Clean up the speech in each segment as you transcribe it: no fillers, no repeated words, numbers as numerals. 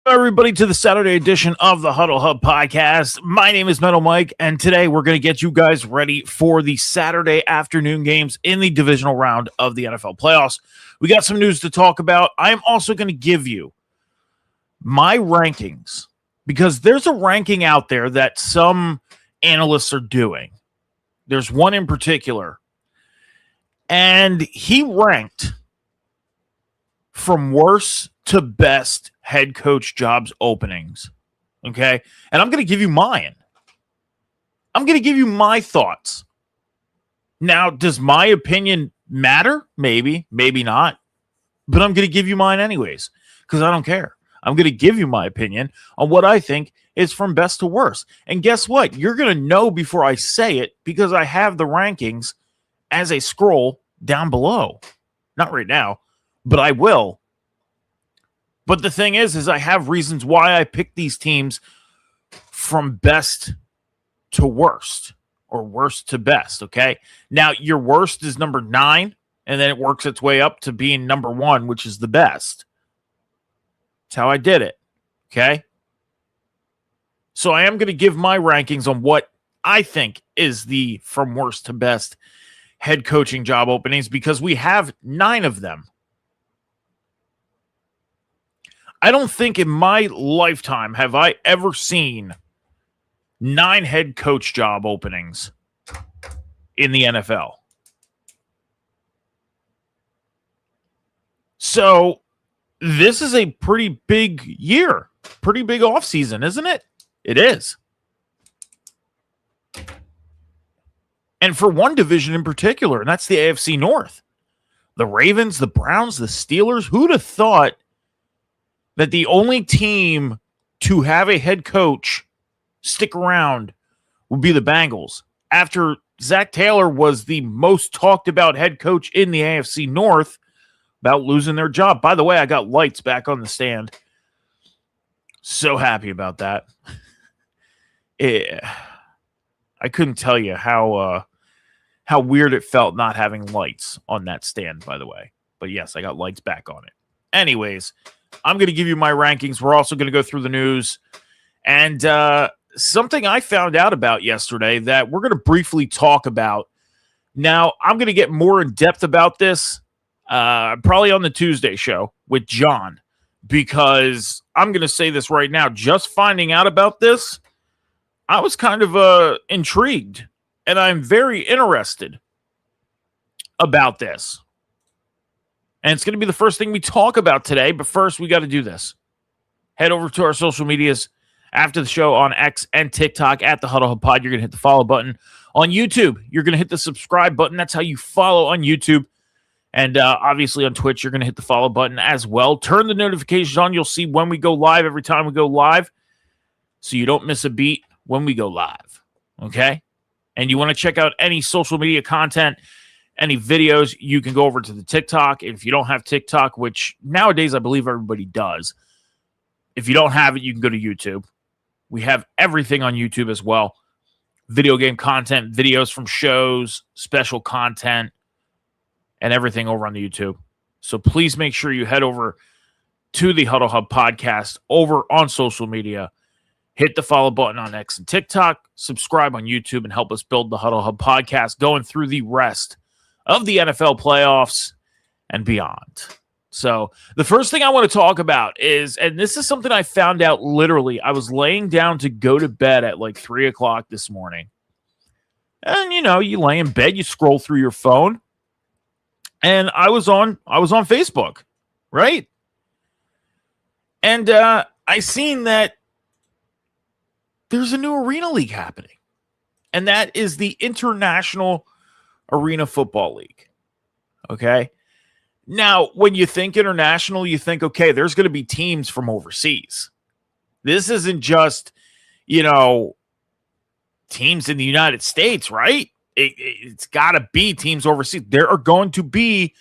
Everybody to the Saturday edition of the Huddle Hub podcast. My name is Metal Mike, and today we're going to get you guys ready for the Saturday afternoon games in the divisional round of the NFL playoffs. We got some news to talk about. I'm also going to give you my rankings because there's a ranking out there that some analysts are doing. There's one in particular, and he ranked from worst to best head coach jobs openings. Okay. And I'm going to give you mine. I'm going to give you my thoughts. Now, does my opinion matter? Maybe, maybe not. But I'm going to give you mine anyways, because I don't care. I'm going to give you my opinion on what I think is from best to worst. And guess what? You're going to know before I say it because I have the rankings as a scroll down below. Not right now, but I will. But the thing is I have reasons why I picked these teams from best to worst or worst to best, okay? Now, your worst is number 9, and then it works its way up to being number 1, which is the best. That's how I did it, okay? So I am going to give my rankings on what I think is the from worst to best head coaching job openings because we have 9 of them. I don't think in my lifetime have I ever seen 9 head coach job openings in the NFL. So this is a pretty big year, pretty big offseason, isn't it? It is. And for one division in particular, and that's the AFC North. The Ravens, the Browns, the Steelers, who'd have thought that the only team to have a head coach stick around would be the Bengals. After Zach Taylor was the most talked about head coach in the AFC North about losing their job. By the way, I got lights back on the stand. So happy about that. I couldn't tell you how weird it felt not having lights on that stand, by the way. But yes, I got lights back on it. Anyways, I'm going to give you my rankings. We're also going to go through the news. And something I found out about yesterday that we're going to briefly talk about. Now, I'm going to get more in depth about this probably on the Tuesday show with John, because I'm going to say this right now. Just finding out about this, I was kind of intrigued, and I'm very interested about this. And it's going to be the first thing we talk about today, but first we got to do this. Head over to our social medias after the show on X and TikTok at the Huddle Hub Pod. You're going to hit the follow button. On YouTube, you're going to hit the subscribe button. That's how you follow on YouTube. And obviously on Twitch, you're going to hit the follow button as well. Turn the notifications on. You'll see when we go live every time we go live, so you don't miss a beat when we go live. Okay? And you want to check out any social media content, any videos, you can go over to the TikTok. If you don't have TikTok, which nowadays I believe everybody does, if you don't have it, you can go to YouTube. We have everything on YouTube as well. Video game content, videos from shows, special content, and everything over on the YouTube. So please make sure you head over to the Huddle Hub Podcast over on social media. Hit the follow button on X and TikTok. Subscribe on YouTube and help us build the Huddle Hub Podcast going through the rest of the NFL playoffs and beyond. So the first thing I want to talk about is, and this is something I found out literally, I was laying down to go to bed at like 3 o'clock this morning. And, you know, you lay in bed, you scroll through your phone. And I was on Facebook, right? And I seen that there's a new arena league happening. And that is the International Arena Football League. Okay? Now, when you think international, you think, okay, there's going to be teams from overseas. This isn't just, you know, teams in the United States, right? It's got to be teams overseas. There are going to be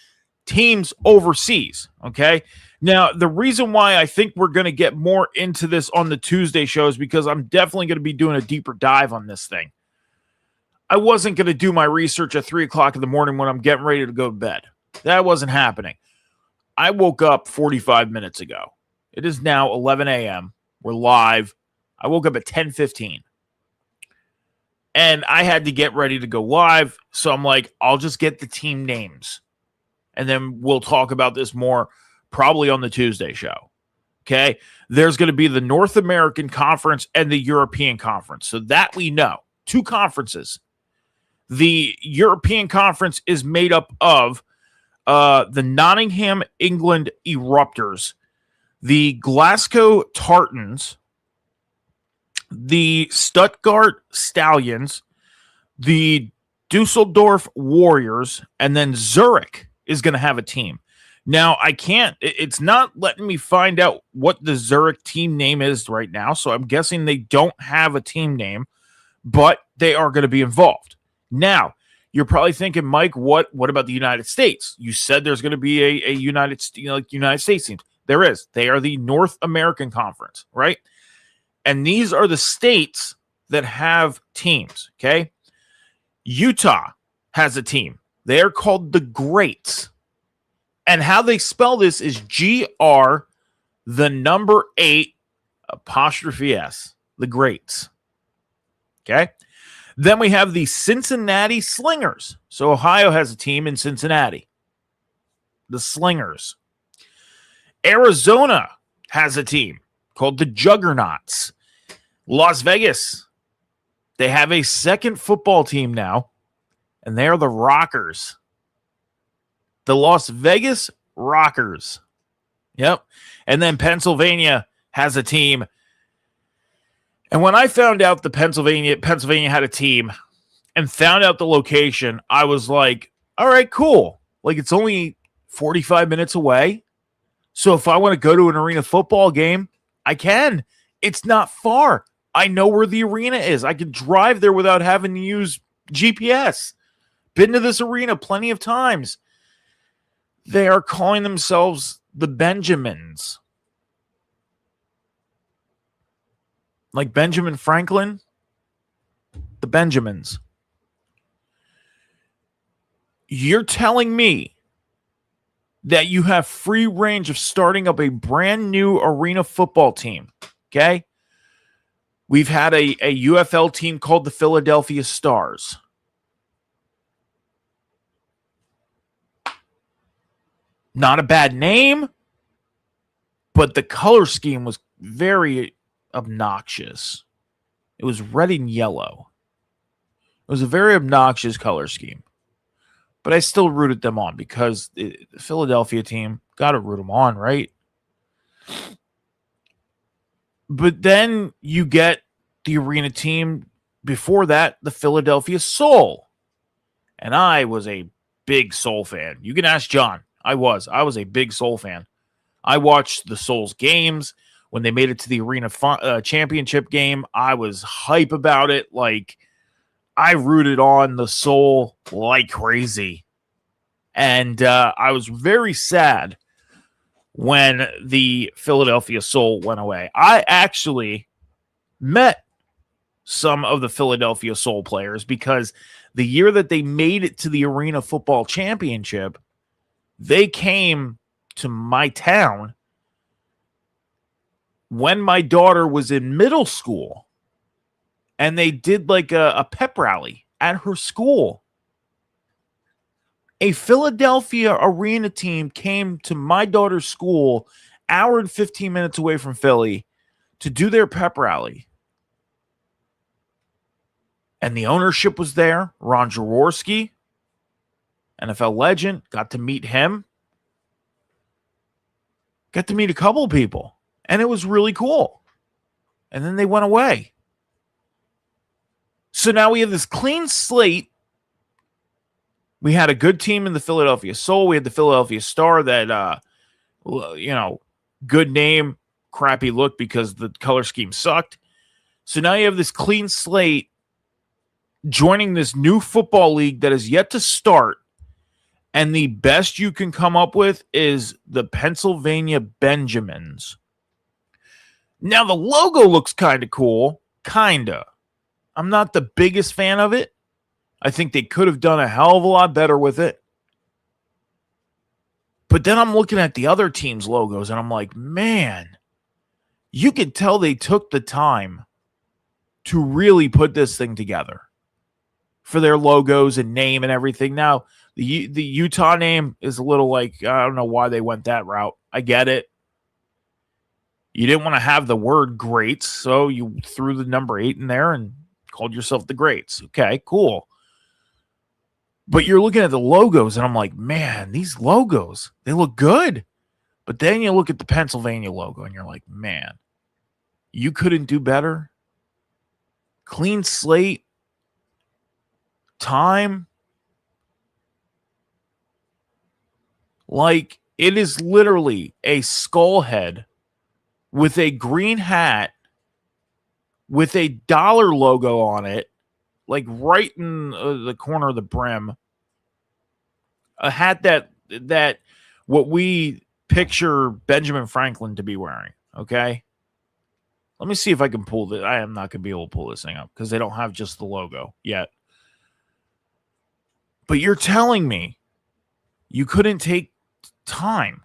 teams overseas, okay? Now, the reason why I think we're going to get more into this on the Tuesday show is because I'm definitely going to be doing a deeper dive on this thing. I wasn't going to do my research at 3 o'clock in the morning when I'm getting ready to go to bed. That wasn't happening. I woke up 45 minutes ago. It is now 11 a.m. We're live. I woke up at 10:15. And I had to get ready to go live. So I'm like, I'll just get the team names. And then we'll talk about this more probably on the Tuesday show. Okay? There's going to be the North American Conference and the European Conference. So that we know. 2 conferences. The European Conference is made up of the Nottingham, England Eruptors, the Glasgow Tartans, the Stuttgart Stallions, the Dusseldorf Warriors, and then Zurich is going to have a team. Now, it's not letting me find out what the Zurich team name is right now, so I'm guessing they don't have a team name, but they are going to be involved. Now, you're probably thinking, Mike, what about the United States? You said there's going to be a United States team. There is. They are the North American Conference, right? And these are the states that have teams, okay? Utah has a team. They're called the Greats. And how they spell this is GR, the number 8, apostrophe S, the Greats. Okay? Then we have the Cincinnati Slingers. So Ohio has a team in Cincinnati. The Slingers. Arizona has a team called the Juggernauts. Las Vegas, they have a second football team now, and they are the Rockers. The Las Vegas Rockers. Yep. And then Pennsylvania has a team. And when I found out the Pennsylvania had a team and found out the location, I was like, all right, cool. Like, it's only 45 minutes away. So if I want to go to an arena football game, I can. It's not far. I know where the arena is. I could drive there without having to use GPS. Been to this arena plenty of times. They are calling themselves the Benjamins. Like Benjamin Franklin, the Benjamins. You're telling me that you have free range of starting up a brand new arena football team, okay? We've had a UFL team called the Philadelphia Stars. Not a bad name, but the color scheme was very obnoxious. It was red and yellow. It was a very obnoxious color scheme. But I still rooted them on because the Philadelphia team, got to root them on, right? But then you get the arena team. Before that, the Philadelphia Soul. And I was a big Soul fan. You can ask John. I was a big Soul fan. I watched the Soul's games. When they made it to the arena championship game, I was hype about it. Like, I rooted on the Soul like crazy. And I was very sad when the Philadelphia Soul went away. I actually met some of the Philadelphia Soul players because the year that they made it to the Arena Football Championship, they came to my town when my daughter was in middle school, and they did like a pep rally at her school. A Philadelphia arena team came to my daughter's school, hour and 15 minutes away from Philly, to do their pep rally. And the ownership was there. Ron Jaworski, NFL legend, got to meet him. Got to meet a couple people. And it was really cool. And then they went away. So now we have this clean slate. We had a good team in the Philadelphia Soul. We had the Philadelphia Star that, good name, crappy look because the color scheme sucked. So now you have this clean slate joining this new football league that is yet to start. And the best you can come up with is the Pennsylvania Benjamins. Now, the logo looks kind of cool. Kinda. I'm not the biggest fan of it. I think they could have done a hell of a lot better with it. But then I'm looking at the other team's logos, and I'm like, man, you could tell they took the time to really put this thing together for their logos and name and everything. Now, the Utah name is a little like, I don't know why they went that route. I get it. You didn't want to have the word greats, so you threw the number 8 in there and called yourself the Greats. Okay, cool. But you're looking at the logos, and I'm like, man, these logos, they look good. But then you look at the Pennsylvania logo, and you're like, man, you couldn't do better. Clean slate. Time. Like, it is literally a skull head with a green hat with a dollar logo on it, like right in the corner of the brim. A hat that what we picture Benjamin Franklin to be wearing, okay? Let me see if I can pull this. I am not going to be able to pull this thing up because they don't have just the logo yet. But you're telling me you couldn't take time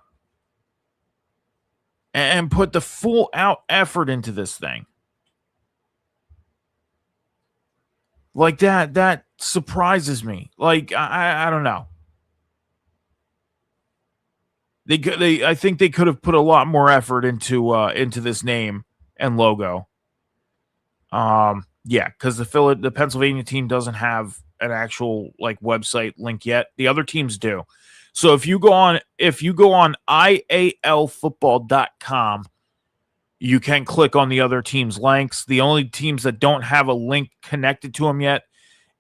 and put the full out effort into this thing. Like that surprises me. Like, I don't know. I think they could have put a lot more effort into this name and logo. Yeah, because the Pennsylvania team doesn't have an actual like website link yet. The other teams do. So if you go on ialfootball.com, you can click on the other teams' links. The only teams that don't have a link connected to them yet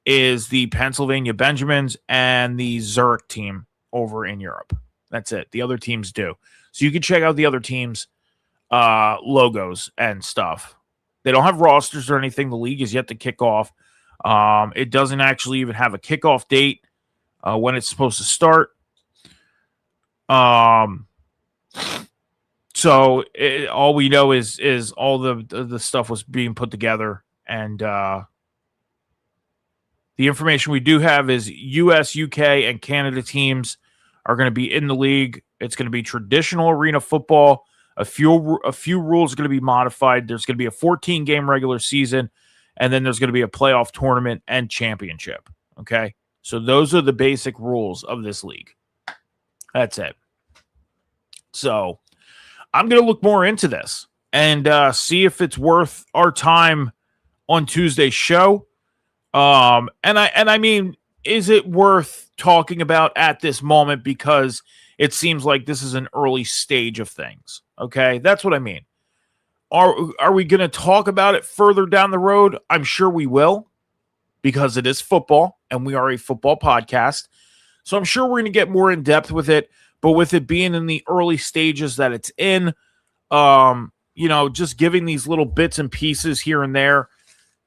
is the Pennsylvania Benjamins and the Zurich team over in Europe. That's it. The other teams do. So you can check out the other teams' logos and stuff. They don't have rosters or anything. The league is yet to kick off. It doesn't actually even have a kickoff date when it's supposed to start. So all we know is all the stuff was being put together, and the information we do have is U.S., U.K., and Canada teams are going to be in the league. It's going to be traditional arena football. A few rules are going to be modified. There's going to be a 14-game regular season, and then there's going to be a playoff tournament and championship. Okay, so those are the basic rules of this league. That's it. So I'm going to look more into this and see if it's worth our time on Tuesday's show. And I mean, is it worth talking about at this moment, because it seems like this is an early stage of things. Okay, that's what I mean. Are we going to talk about it further down the road? I'm sure we will, because it is football and we are a football podcast. So I'm sure we're going to get more in depth with it. But with it being in the early stages that it's in, just giving these little bits and pieces here and there,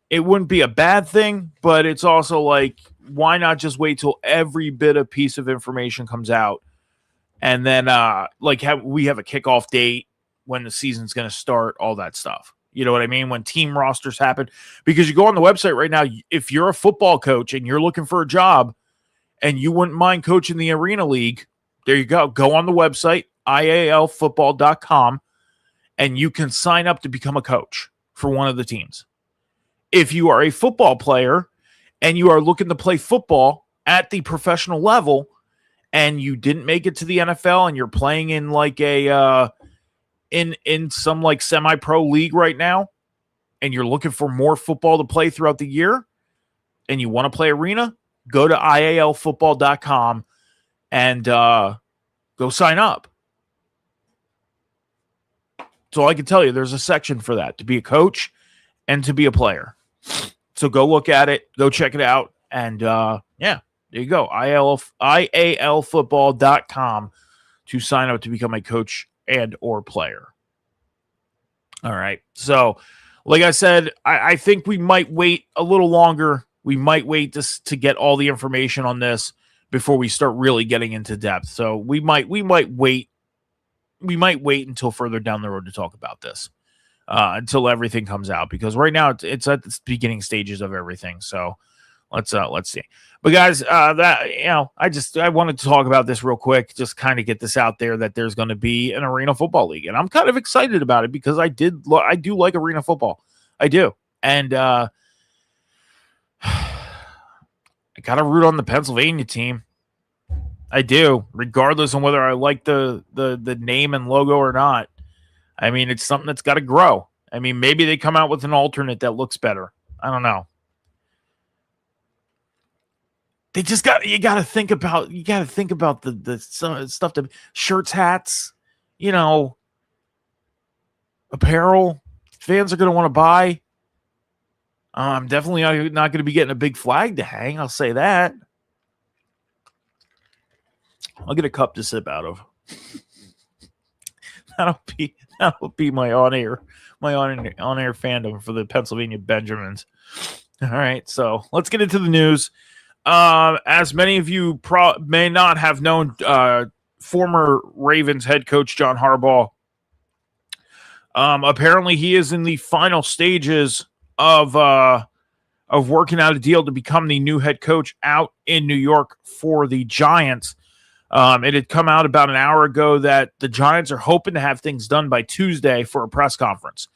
it wouldn't be a bad thing. But it's also like, why not just wait till every bit of piece of information comes out, and then we have a kickoff date, when the season's going to start, all that stuff. You know what I mean? When team rosters happen, because you go on the website right now, if you're a football coach and you're looking for a job and you wouldn't mind coaching the Arena League, there you go. Go on the website, ialfootball.com, and you can sign up to become a coach for one of the teams. If you are a football player and you are looking to play football at the professional level and you didn't make it to the NFL and you're playing in like a in some like semi-pro league right now, and you're looking for more football to play throughout the year and you want to play Arena, go to ialfootball.com and go sign up. So I can tell you there's a section for that, to be a coach and to be a player. So go look at it, go check it out, and there you go. ialfootball.com to sign up to become a coach and or player. All right. So like I said, I think we might wait a little longer. We might wait to get all the information on this before we start really getting into depth. So we might wait. We might wait until further down the road to talk about this, until everything comes out, because right now it's at the beginning stages of everything. So let's see. But guys, I wanted to talk about this real quick, just kind of get this out there, that there's going to be an Arena Football League, and I'm kind of excited about it because I do like Arena Football. I do, and I got to root on the Pennsylvania team. I do, regardless of whether I like the name and logo or not. I mean, it's something that's got to grow. I mean, maybe they come out with an alternate that looks better. I don't know. They just you got to think about the stuff, to shirts, hats, apparel fans are going to want to buy. I'm definitely not going to be getting a big flag to hang. I'll say that. I'll get a cup to sip out of. That'll be my on-air fandom for the Pennsylvania Benjamins. All right, so let's get into the news. As many of you may not have known, former Ravens head coach John Harbaugh, apparently he is in the final stages of working out a deal to become the new head coach out in New York for the Giants. It had come out about an hour ago that the Giants are hoping to have things done by Tuesday for a press conference.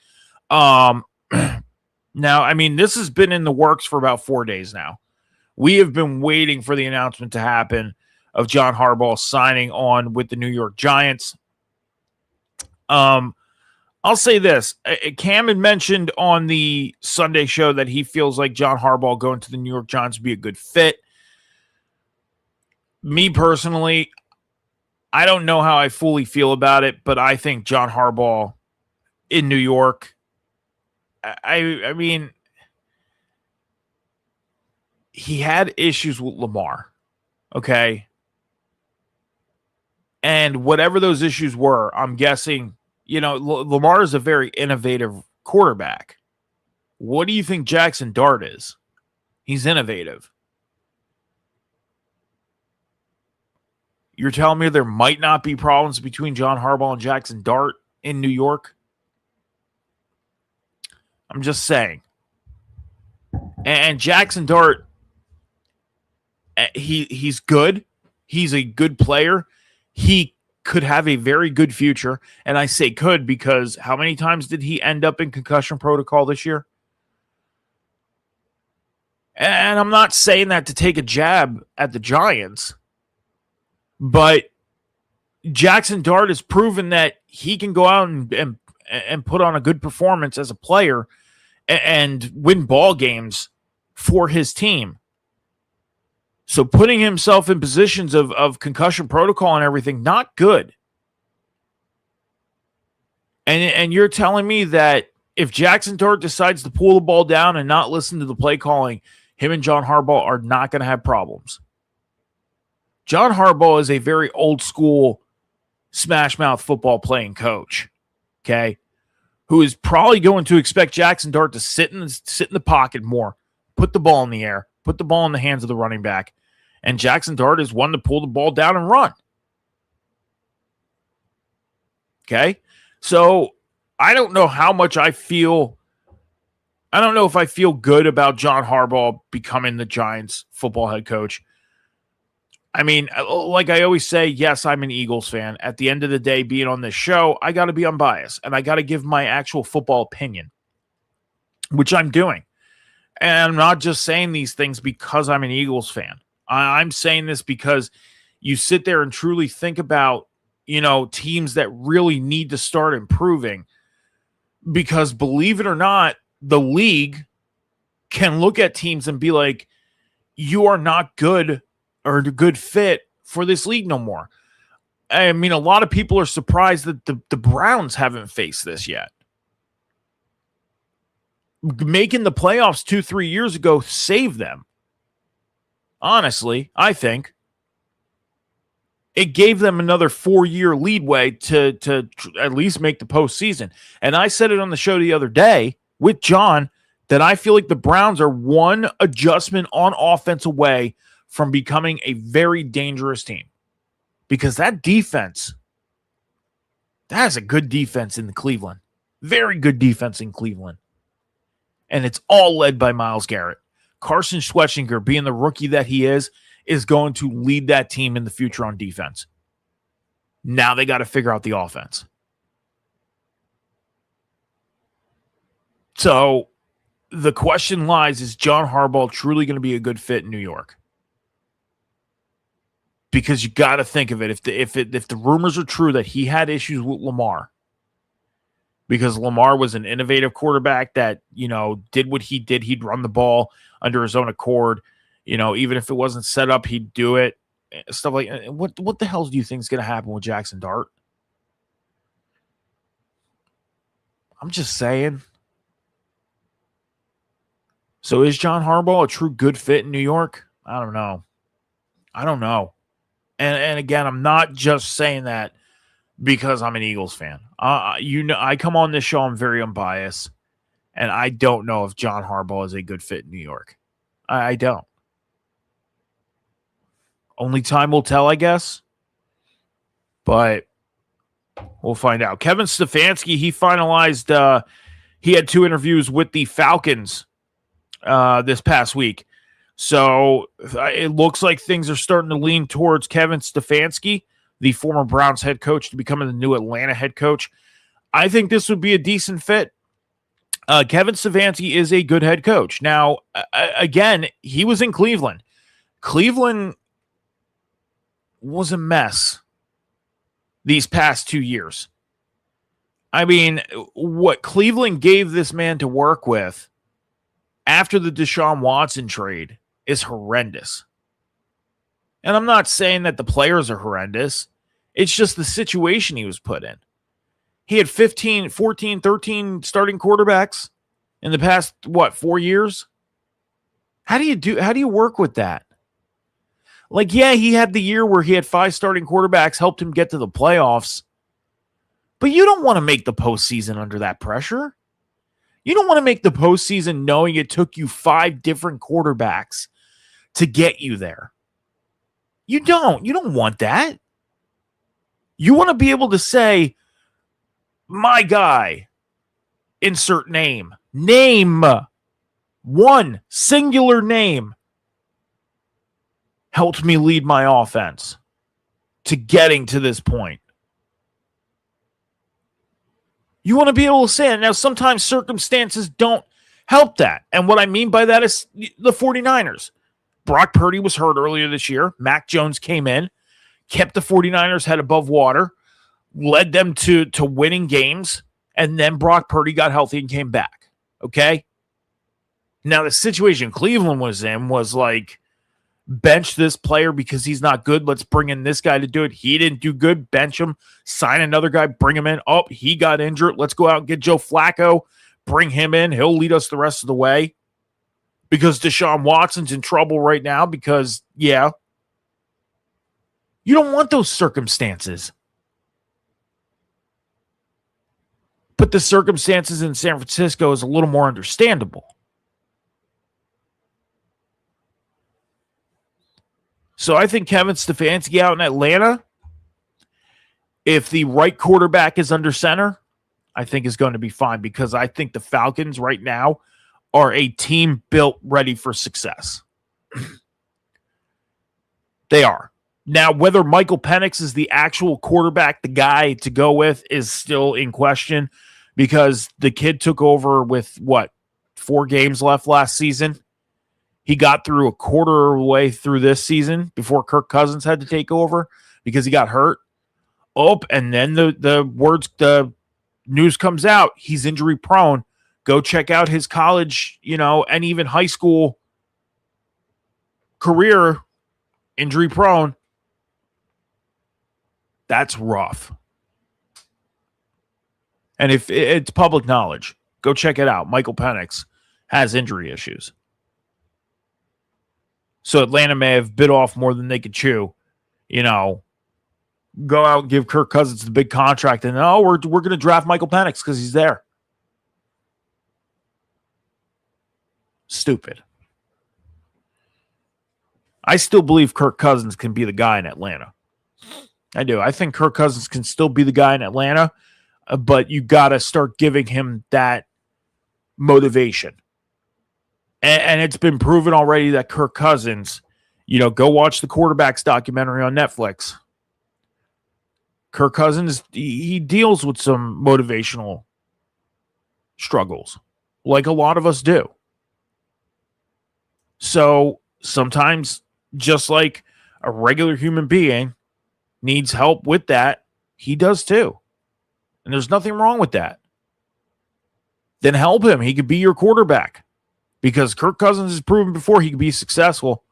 Now, I mean, this has been in the works for about 4 days now. We have been waiting for the announcement to happen of John Harbaugh signing on with the New York Giants. I'll say this. Cam had mentioned on the Sunday show that he feels like John Harbaugh going to the New York Giants would be a good fit. Me personally, I don't know how I fully feel about it, but I think John Harbaugh in New York, I mean, he had issues with Lamar, okay? And whatever those issues were, I'm guessing, Lamar is a very innovative quarterback, What do you think Jackson Dart is? He's innovative. You're telling me there might not be problems between John Harbaugh and Jackson Dart in New York? I'm just saying. And Jackson Dart, he's good. He's a good player. He could have a very good future. And I say could because how many times did he end up in concussion protocol this year? And I'm not saying that to take a jab at the Giants, but Jackson Dart has proven that he can go out and put on a good performance as a player and win ball games for his team. So putting himself in positions of concussion protocol and everything, not good. And you're telling me that if Jackson Dart decides to pull the ball down and not listen to the play calling, him and John Harbaugh are not going to have problems. John Harbaugh is a very old school smash mouth football playing coach, okay, who is probably going to expect Jackson Dart to sit in the pocket more, put the ball in the air, put the ball in the hands of the running back, and Jackson Dart is one to pull the ball down and run. Okay, so I don't know how much I feel. I don't know if I feel good about John Harbaugh becoming the Giants football head coach. I mean, like I always say, yes, I'm an Eagles fan. At the end of the day, being on this show, I got to be unbiased, and I got to give my actual football opinion, which I'm doing. And I'm not just saying these things because I'm an Eagles fan. I'm saying this because you sit there and truly think about, teams that really need to start improving. Because believe it or not, the league can look at teams and be like, you are not good or a good fit for this league no more. I mean, a lot of people are surprised that the Browns haven't faced this yet. Making the playoffs 2-3 years ago saved them. Honestly, I think. It gave them another 4-year leadway to at least make the postseason. And I said it on the show the other day with John that I feel like the Browns are one adjustment on offense away from becoming a very dangerous team. Because that defense, that is a good defense in Cleveland. Very good defense in Cleveland. And it's all led by Myles Garrett. Carson Schwetzinger, being the rookie that he is going to lead that team in the future on defense. Now they got to figure out the offense. So the question lies, is John Harbaugh truly going to be a good fit in New York? Because you got to think of it. If the rumors are true that he had issues with Lamar, because Lamar was an innovative quarterback that, did what he did. He'd run the ball under his own accord. Even if it wasn't set up, he'd do it. Stuff like what the hell do you think is going to happen with Jackson Dart? I'm just saying. So is John Harbaugh a true good fit in New York? I don't know. And again, I'm not just saying that because I'm an Eagles fan. I come on this show, I'm very unbiased, and I don't know if John Harbaugh is a good fit in New York. I don't. Only time will tell, I guess. But we'll find out. Kevin Stefanski, he finalized, he had 2 interviews with the Falcons this past week. So it looks like things are starting to lean towards Kevin Stefanski, the former Browns head coach, to becoming the new Atlanta head coach. I think this would be a decent fit. Kevin Stefanski is a good head coach. Now, again, he was in Cleveland. Cleveland was a mess these past 2 years. I mean, what Cleveland gave this man to work with after the Deshaun Watson trade is horrendous. And I'm not saying that the players are horrendous. It's just the situation he was put in. He had 15, 14, 13 starting quarterbacks in the past, 4 years? How do you work with that? Like, yeah, he had the year where he had 5 starting quarterbacks, helped him get to the playoffs. But you don't want to make the postseason under that pressure. You don't want to make the postseason knowing it took you 5 different quarterbacks to get you there. You don't. You don't want that. You want to be able to say, my guy, insert name. Name. One singular name helped me lead my offense to getting to this point. You want to be able to say it. Now, sometimes circumstances don't help that. And what I mean by that is the 49ers. Brock Purdy was hurt earlier this year. Mac Jones came in, kept the 49ers head above water, led them to winning games, and then Brock Purdy got healthy and came back. Okay? Now, the situation Cleveland was in was like, bench this player because he's not good. Let's bring in this guy to do it. He didn't do good. Bench him. Sign another guy. Bring him in. Oh, he got injured. Let's go out and get Joe Flacco. Bring him in. He'll lead us the rest of the way. Because Deshaun Watson's in trouble right now because, yeah. You don't want those circumstances. But the circumstances in San Francisco is a little more understandable. So I think Kevin Stefanski out in Atlanta, if the right quarterback is under center, I think is going to be fine because I think the Falcons right now are a team built ready for success. They are. Now, whether Michael Penix is the actual quarterback, the guy to go with, is still in question because the kid took over with, 4 games left last season? He got through a quarter of the way through this season before Kirk Cousins had to take over because he got hurt. Oh, and then the news comes out. He's injury prone. Go check out his college, and even high school career, injury prone. That's rough. And if it's public knowledge, go check it out. Michael Penix has injury issues. So Atlanta may have bit off more than they could chew. Go out and give Kirk Cousins the big contract, and we're going to draft Michael Penix because he's there. Stupid. I still believe Kirk Cousins can be the guy in Atlanta. I do. I think Kirk Cousins can still be the guy in Atlanta, but you got to start giving him that motivation. And it's been proven already that Kirk Cousins, go watch the quarterbacks documentary on Netflix. Kirk Cousins, he deals with some motivational struggles, like a lot of us do. So sometimes, just like a regular human being needs help with that, he does too. And there's nothing wrong with that. Then help him. He could be your quarterback. Because Kirk Cousins has proven before he can be successful.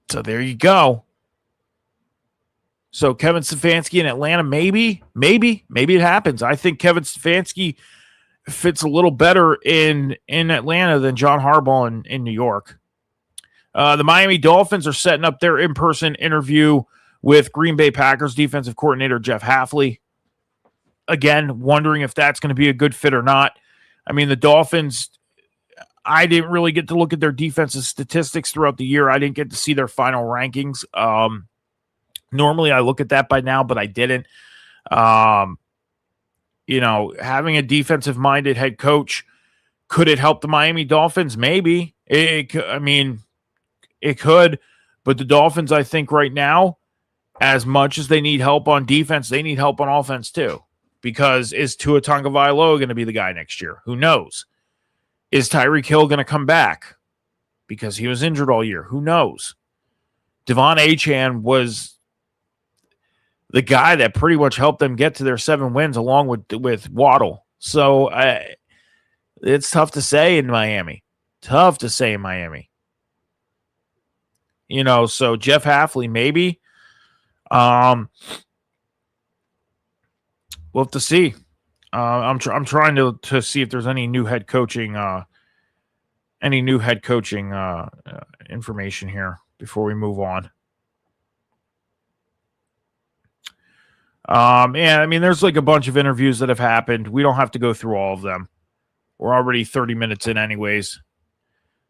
So there you go. So Kevin Stefanski in Atlanta, maybe it happens. I think Kevin Stefanski fits a little better in Atlanta than John Harbaugh in New York. The Miami Dolphins are setting up their in-person interview with Green Bay Packers defensive coordinator Jeff Hafley. Again, wondering if that's going to be a good fit or not. I mean, the Dolphins, I didn't really get to look at their defensive statistics throughout the year. I didn't get to see their final rankings. Normally, I look at that by now, but I didn't. Having a defensive-minded head coach, could it help the Miami Dolphins? Maybe. It could. But the Dolphins, I think right now, as much as they need help on defense, they need help on offense too. Because is Tua Tagovailoa going to be the guy next year? Who knows? Is Tyreek Hill going to come back? Because he was injured all year. Who knows? Devon Achane was the guy that pretty much helped them get to their 7 wins along with Waddle. So it's tough to say in Miami. So Jeff Hafley, maybe. We'll have to see. I'm trying to see if there's any new head coaching information here before we move on. Yeah, I mean, there's like a bunch of interviews that have happened. We don't have to go through all of them. We're already 30 minutes in anyways.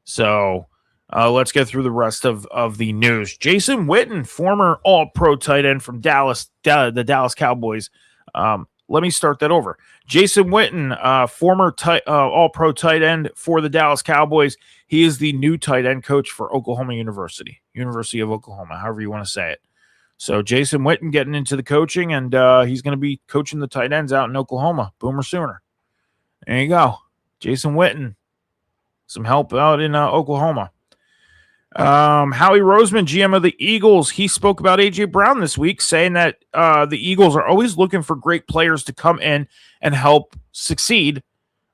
So let's get through the rest of the news. Jason Witten, former All-Pro tight end from Dallas, the Dallas Cowboys. Let me start that over. Jason Witten, former All-Pro tight end for the Dallas Cowboys. He is the new tight end coach for Oklahoma University of Oklahoma, however you want to say it. So Jason Witten getting into the coaching, and he's going to be coaching the tight ends out in Oklahoma. Boomer Sooner. There you go. Jason Witten. Some help out in Oklahoma. Howie Roseman, GM of the Eagles, he spoke about A.J. Brown this week, saying that the Eagles are always looking for great players to come in and help succeed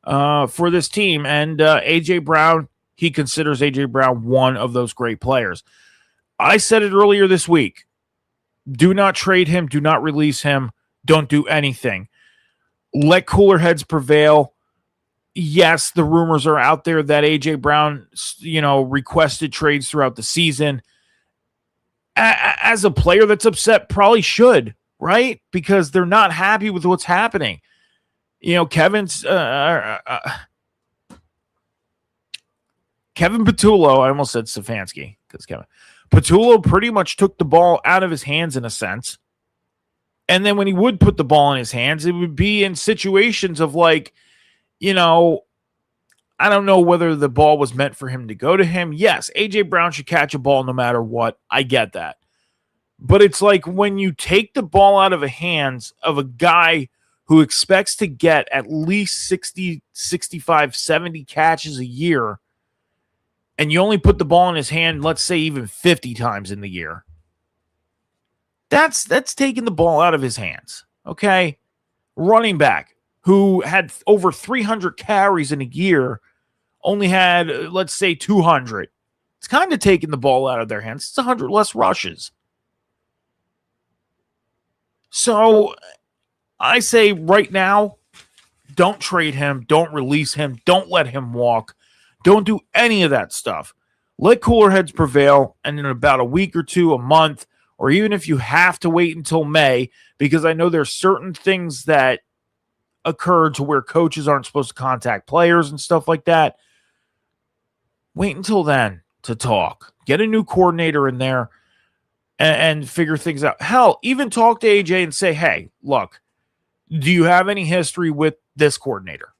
for this team. And A.J. Brown, he considers A.J. Brown one of those great players. I said it earlier this week. Do not trade him. Do not release him. Don't do anything. Let cooler heads prevail. Yes, the rumors are out there that A.J. Brown, requested trades throughout the season. As a player that's upset, probably should, right? Because they're not happy with what's happening. Kevin Patullo, I almost said Stefanski, because Kevin Patullo pretty much took the ball out of his hands in a sense. And then when he would put the ball in his hands, it would be in situations of like, I don't know whether the ball was meant for him to go to him. Yes, A.J. Brown should catch a ball no matter what. I get that. But it's like when you take the ball out of the hands of a guy who expects to get at least 60, 65, 70 catches a year, and you only put the ball in his hand, let's say even 50 times in the year, that's taking the ball out of his hands, okay? Running back who had over 300 carries in a year only had, let's say, 200. It's kind of taking the ball out of their hands. It's 100 less rushes. So I say right now, don't trade him. Don't release him. Don't let him walk. Don't do any of that stuff. Let cooler heads prevail. And in about a week or two, a month, or even if you have to wait until May, because I know there's certain things that occur to where coaches aren't supposed to contact players and stuff like that. Wait until then to talk. Get a new coordinator in there and figure things out. Hell, even talk to AJ and say, hey, look, do you have any history with this coordinator?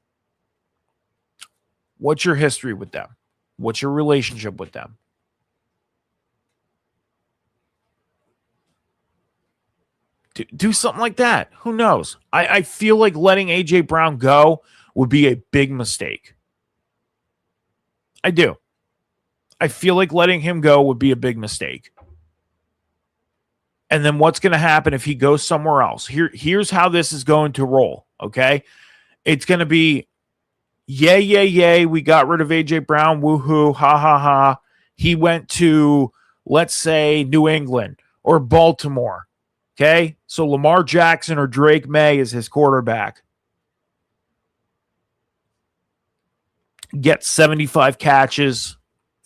What's your history with them? What's your relationship with them? Do something like that. Who knows? I feel like letting A.J. Brown go would be a big mistake. I do. I feel like letting him go would be a big mistake. And then what's going to happen if he goes somewhere else? Here's how this is going to roll, okay? It's going to be, yay, we got rid of A.J. Brown, woohoo, ha, ha, ha. He went to, let's say, New England or Baltimore. Okay, so Lamar Jackson or Drake May is his quarterback. Gets 75 catches,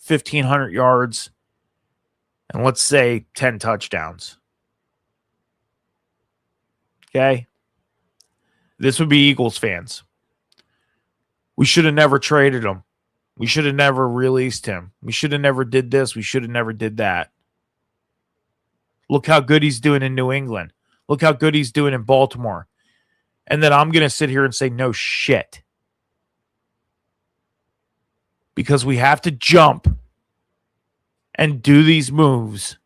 1,500 yards, and let's say 10 touchdowns. Okay? This would be Eagles fans. We should have never traded him. We should have never released him. We should have never did this. We should have never did that. Look how good he's doing in New England. Look how good he's doing in Baltimore. And then I'm going to sit here and say, no shit. Because we have to jump and do these moves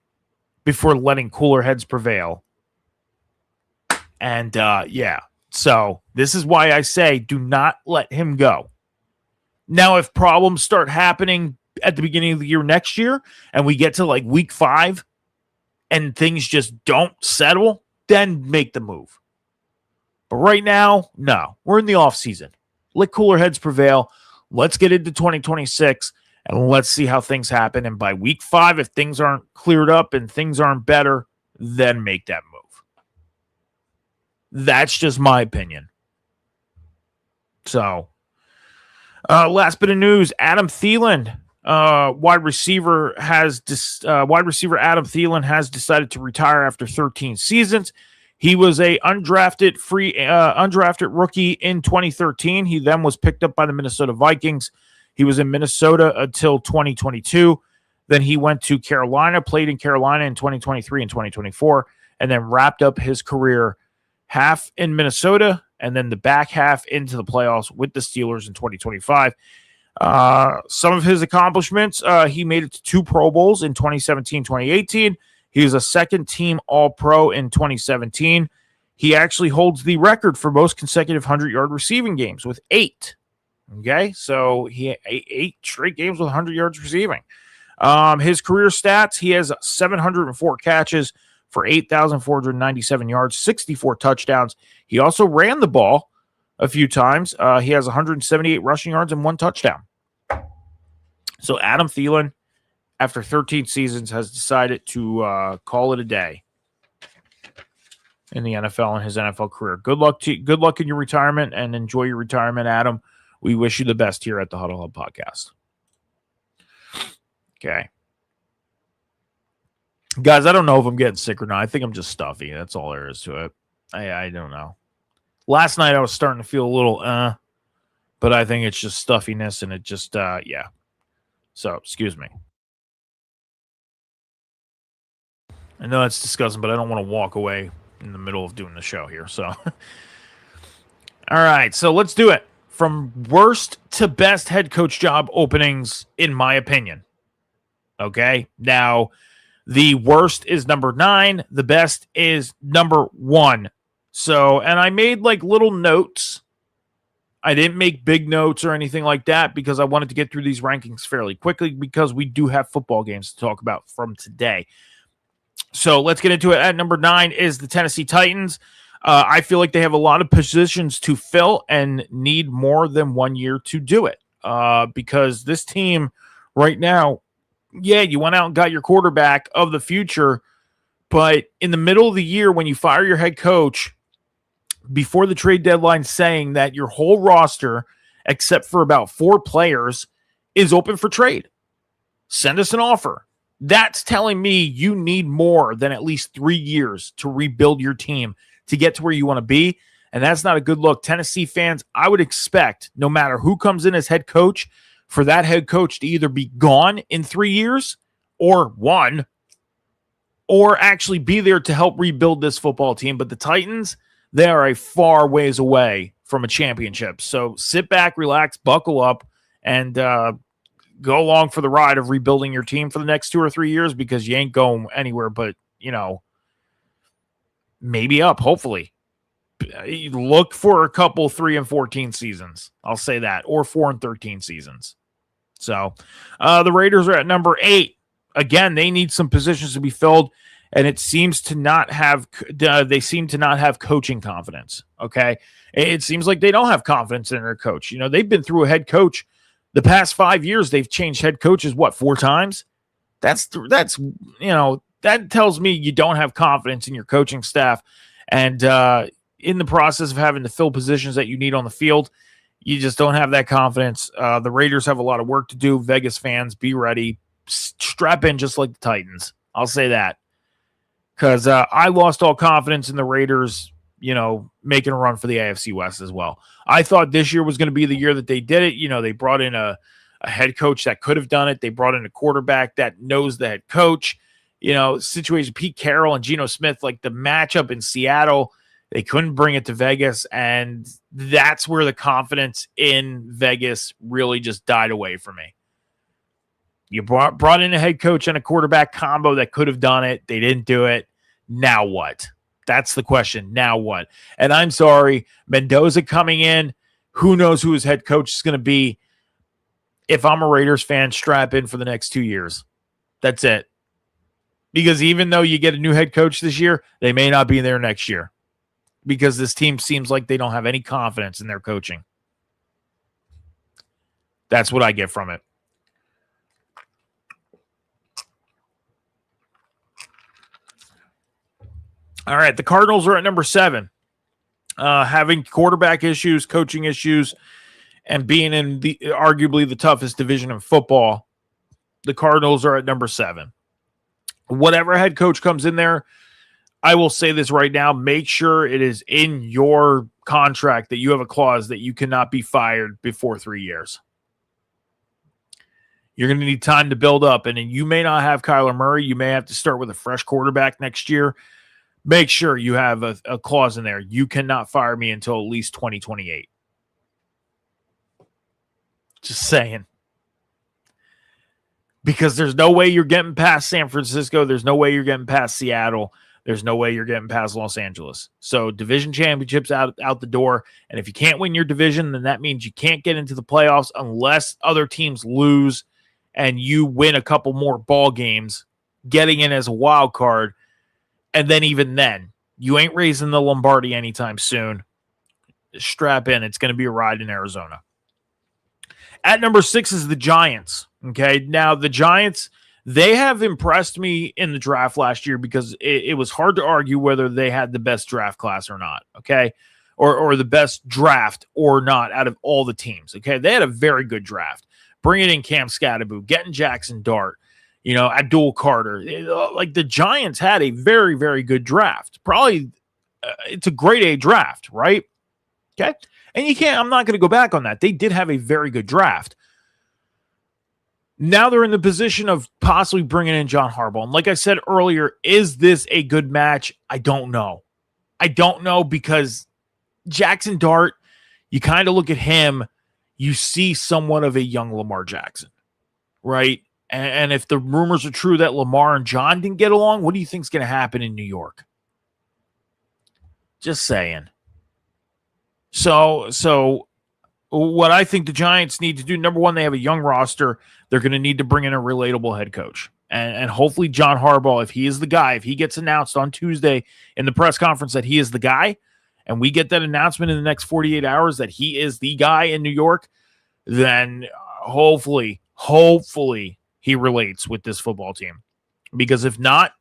before letting cooler heads prevail. And, so this is why I say do not let him go. Now, if problems start happening at the beginning of the year next year and we get to like week 5, and things just don't settle, then make the move. But right now, no. We're in the offseason. Let cooler heads prevail. Let's get into 2026, and let's see how things happen. And by week 5, if things aren't cleared up and things aren't better, then make that move. That's just my opinion. So, last bit of news, Adam Thielen. Wide receiver Adam Thielen has decided to retire after 13 seasons. He was a undrafted rookie in 2013. He then was picked up by the Minnesota Vikings. He was in Minnesota until 2022. Then he went to Carolina, played in Carolina in 2023 and 2024, and then wrapped up his career half in Minnesota and then the back half into the playoffs with the Steelers in 2025. Some of his accomplishments, he made it to 2 Pro Bowls in 2017, 2018. He was a second-team All-Pro in 2017. He actually holds the record for most consecutive 100-yard receiving games with 8. Okay, so he had 8 straight games with 100 yards receiving. His career stats, he has 704 catches for 8,497 yards, 64 touchdowns. He also ran the ball a few times. He has 178 rushing yards and 1 touchdown. So Adam Thielen, after 13 seasons, has decided to call it a day in the NFL and his NFL career. Good luck in your retirement, and enjoy your retirement, Adam. We wish you the best here at the Huddle Hub Podcast. Okay. Guys, I don't know if I'm getting sick or not. I think I'm just stuffy. That's all there is to it. I don't know. Last night I was starting to feel a little but I think it's just stuffiness, and it just yeah. So, excuse me. I know that's disgusting, but I don't want to walk away in the middle of doing the show here. So, all right. So let's do it. From worst to best head coach job openings, in my opinion. Okay. Now, the worst is number 9. The best is number 1. So, and I made like little notes. I didn't make big notes or anything like that because I wanted to get through these rankings fairly quickly because we do have football games to talk about from today. So let's get into it. At number 9 is the Tennessee Titans. I feel like they have a lot of positions to fill and need more than 1 year to do it because this team right now, yeah, you went out and got your quarterback of the future, but in the middle of the year when you fire your head coach before the trade deadline saying that your whole roster, except for about 4 players, is open for trade. Send us an offer. That's telling me you need more than at least 3 years to rebuild your team to get to where you want to be. And that's not a good look. Tennessee fans, I would expect, no matter who comes in as head coach, for that head coach to either be gone in 3 years or 1, or actually be there to help rebuild this football team. But the Titans, they are a far ways away from a championship. So sit back, relax, buckle up, and go along for the ride of rebuilding your team for the next 2 or 3 years because you ain't going anywhere but, maybe up, hopefully. Look for a couple 3-14 seasons. I'll say that. Or 4-13 seasons. So the Raiders are at number 8. Again, they need some positions to be filled, and it seems to not have they seem to not have coaching confidence. Okay. It seems like they don't have confidence in their coach. They've been through a head coach the past 5 years. They've changed head coaches, 4 times? That tells me you don't have confidence in your coaching staff. And in the process of having to fill positions that you need on the field, you just don't have that confidence. The Raiders have a lot of work to do. Vegas fans, be ready. Strap in just like the Titans. I'll say that. Because I lost all confidence in the Raiders, making a run for the AFC West as well. I thought this year was going to be the year that they did it. They brought in a head coach that could have done it. They brought in a quarterback that knows the head coach. Situation Pete Carroll and Geno Smith, like the matchup in Seattle, they couldn't bring it to Vegas, and that's where the confidence in Vegas really just died away for me. You brought in a head coach and a quarterback combo that could have done it. They didn't do it. Now what? That's the question. Now what? And I'm sorry, Mendoza coming in. Who knows who his head coach is going to be? If I'm a Raiders fan, strap in for the next 2 years. That's it. Because even though you get a new head coach this year, they may not be there next year. Because this team seems like they don't have any confidence in their coaching. That's what I get from it. All right, the Cardinals are at number 7. Having quarterback issues, coaching issues, and being in arguably the toughest division in football, the Cardinals are at number 7. Whatever head coach comes in there, I will say this right now. Make sure it is in your contract that you have a clause that you cannot be fired before 3 years. You're going to need time to build up, and you may not have Kyler Murray. You may have to start with a fresh quarterback next year. Make sure you have a clause in there. You cannot fire me until at least 2028. Just saying. Because there's no way you're getting past San Francisco. There's no way you're getting past Seattle. There's no way you're getting past Los Angeles. So division championships out the door. And if you can't win your division, then that means you can't get into the playoffs unless other teams lose and you win a couple more ball games, getting in as a wild card. And then even then, you ain't raising the Lombardi anytime soon. Strap in. It's going to be a ride in Arizona. At number 6 is the Giants. Okay, now the Giants, they have impressed me in the draft last year because it was hard to argue whether they had the best draft class or not, okay, or the best draft or not out of all the teams, okay. They had a very good draft. Bringing in Cam Scatterbo, getting Jackson Dart, Abdul Carter. Like the Giants had a very, very good draft. Probably it's a grade A draft, right? Okay, and I'm not going to go back on that. They did have a very good draft. Now they're in the position of possibly bringing in John Harbaugh. And like I said earlier, is this a good match? I don't know. I don't know because Jackson Dart, you kind of look at him, you see somewhat of a young Lamar Jackson, right? And if the rumors are true that Lamar and John didn't get along, what do you think is going to happen in New York? Just saying. So what I think the Giants need to do, number one, they have a young roster. They're going to need to bring in a relatable head coach. And hopefully John Harbaugh, if he is the guy, if he gets announced on Tuesday in the press conference that he is the guy, and we get that announcement in the next 48 hours that he is the guy in New York, then hopefully he relates with this football team. Because if not,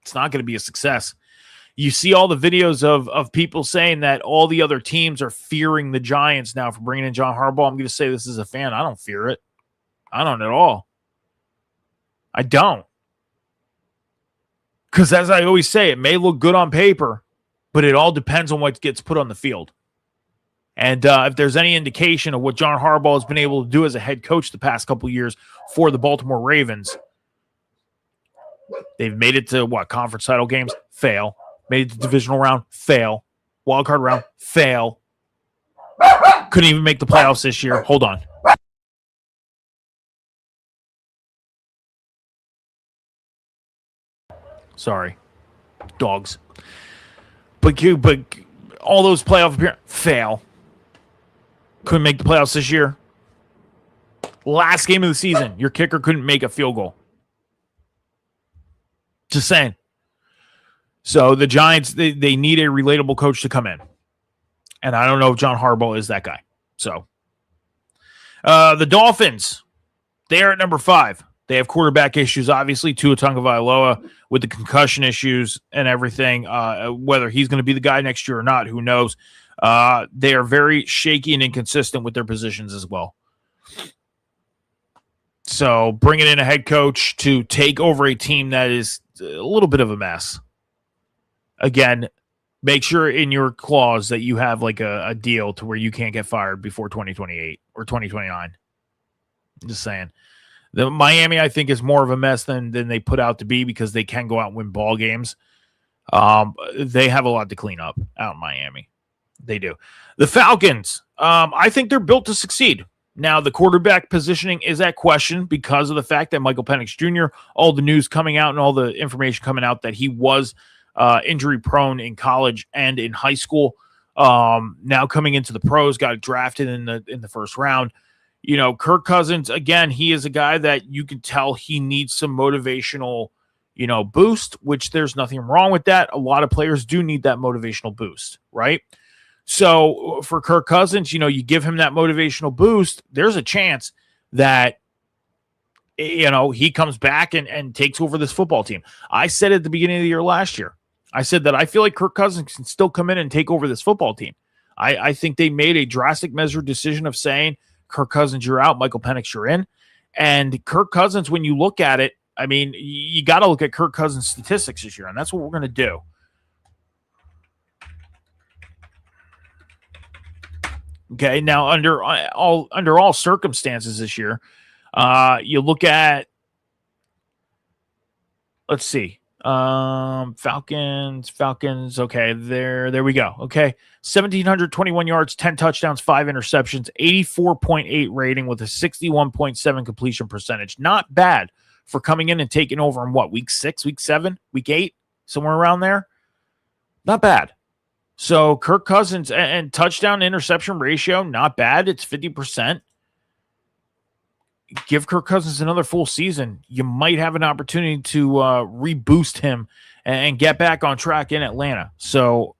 it's not going to be a success. You see all the videos of people saying that all the other teams are fearing the Giants now for bringing in John Harbaugh. I'm going to say this as a fan. I don't fear it. I don't at all. I don't. Because as I always say, it may look good on paper, but it all depends on what gets put on the field. And if there's any indication of what John Harbaugh has been able to do as a head coach the past couple of years for the Baltimore Ravens, they've made it to, conference title games? Fail. Made it to divisional round, fail. Wildcard round, fail. Couldn't even make the playoffs this year. Hold on. Sorry. Dogs. But all those playoff appearances, fail. Couldn't make the playoffs this year. Last game of the season, your kicker couldn't make a field goal. Just saying. So the Giants, they need a relatable coach to come in. And I don't know if John Harbaugh is that guy. So the Dolphins, they are at number 5. They have quarterback issues, obviously. Tua Tagovailoa with the concussion issues and everything. Whether he's going to be the guy next year or not, who knows? They are very shaky and inconsistent with their positions as well. So bringing in a head coach to take over a team that is a little bit of a mess. Again, make sure in your clause that you have like a deal to where you can't get fired before 2028 or 2029. I'm just saying. The Miami, I think, is more of a mess than they put out to be because they can go out and win ball games. They have a lot to clean up out in Miami. They do. The Falcons, I think they're built to succeed. Now, the quarterback positioning is at question because of the fact that Michael Penix Jr., all the news coming out and all the information coming out that he was injury prone in college and in high school. Now coming into the pros, got drafted in the first round. Kirk Cousins, again, he is a guy that you can tell he needs some motivational, boost, which there's nothing wrong with that. A lot of players do need that motivational boost, right? So for Kirk Cousins, you give him that motivational boost, there's a chance that, he comes back and takes over this football team. I said at the beginning of the year last year, I said that I feel like Kirk Cousins can still come in and take over this football team. I think they made a drastic measured decision of saying, Kirk Cousins, you're out. Michael Penix, you're in. And Kirk Cousins, when you look at it, I mean, you got to look at Kirk Cousins' statistics this year, and that's what we're going to do. Okay, now under all circumstances this year, you look at, let's see, Falcons. Okay, there we go. Okay, 1,721 yards, 10 touchdowns, 5 interceptions, 84.8 rating with a 61.7 completion percentage. Not bad for coming in and taking over in what, week 6, week 7, week 8, somewhere around there. Not bad. So Kirk Cousins and touchdown interception ratio, not bad. It's 50%. Give Kirk Cousins another full season. You might have an opportunity to reboost him and get back on track in Atlanta. So